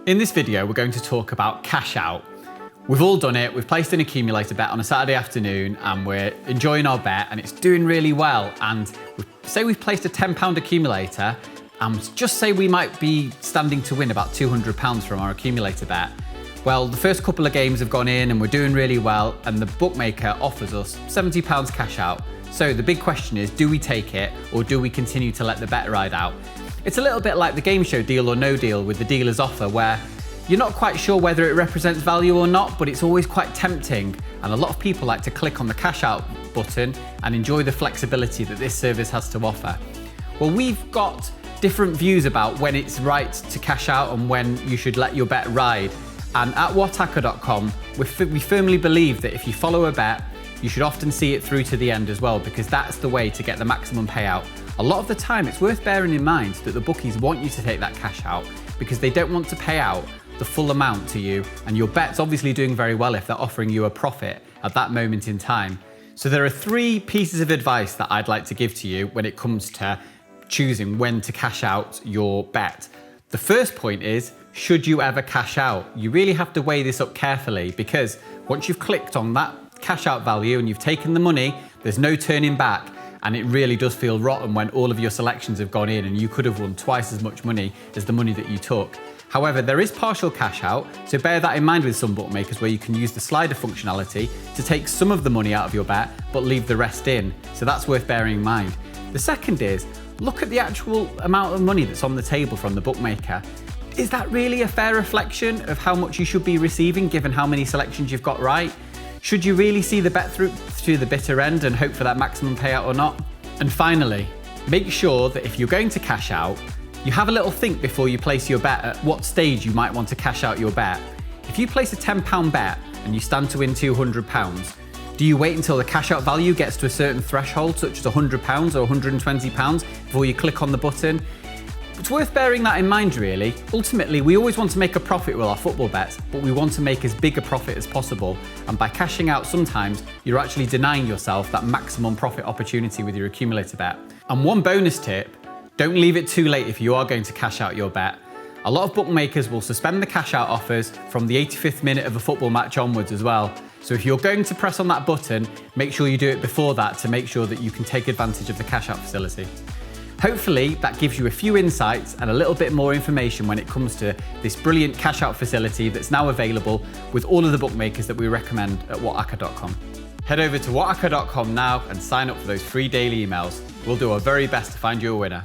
In this video, we're going to talk about cash out. We've all done it. We've placed an accumulator bet on a Saturday afternoon and we're enjoying our bet and it's doing really well. And say we've placed a £10 accumulator and just say we might be standing to win about £200 from our accumulator bet. Well, the first couple of games have gone in and we're doing really well and the bookmaker offers us £70 cash out. So the big question is, do we take it or do we continue to let the bet ride out? It's a little bit like the game show Deal or No Deal with the dealer's offer, where you're not quite sure whether it represents value or not, but it's always quite tempting. And a lot of people like to click on the cash out button and enjoy the flexibility that this service has to offer. Well, we've got different views about when it's right to cash out and when you should let your bet ride. And at whatacker.com, we firmly believe that if you follow a bet, you should often see it through to the end as well, because that's the way to get the maximum payout. A lot of the time, it's worth bearing in mind that the bookies want you to take that cash out because they don't want to pay out the full amount to you, and your bet's obviously doing very well if they're offering you a profit at that moment in time. So there are 3 pieces of advice that I'd like to give to you when it comes to choosing when to cash out your bet. The first point is, should you ever cash out? You really have to weigh this up carefully, because once you've clicked on that cash out value and you've taken the money, there's no turning back. And it really does feel rotten when all of your selections have gone in and you could have won twice as much money as the money that you took. However, there is partial cash out, so bear that in mind with some bookmakers, where you can use the slider functionality to take some of the money out of your bet but leave the rest in. So that's worth bearing in mind. The second is, look at the actual amount of money that's on the table from the bookmaker. Is that really a fair reflection of how much you should be receiving given how many selections you've got right? Should you really see the bet through to the bitter end and hope for that maximum payout or not? And finally, make sure that if you're going to cash out, you have a little think before you place your bet at what stage you might want to cash out your bet. If you place a £10 bet and you stand to win £200, do you wait until the cash out value gets to a certain threshold, such as £100 or £120, before you click on the button? It's worth bearing that in mind, really. Ultimately, we always want to make a profit with our football bets, but we want to make as big a profit as possible. And by cashing out sometimes, you're actually denying yourself that maximum profit opportunity with your accumulator bet. And one bonus tip, don't leave it too late if you are going to cash out your bet. A lot of bookmakers will suspend the cash out offers from the 85th minute of a football match onwards as well. So if you're going to press on that button, make sure you do it before that to make sure that you can take advantage of the cash out facility. Hopefully that gives you a few insights and a little bit more information when it comes to this brilliant cash out facility that's now available with all of the bookmakers that we recommend at whatacker.com. Head over to whatacker.com now and sign up for those free daily emails. We'll do our very best to find you a winner.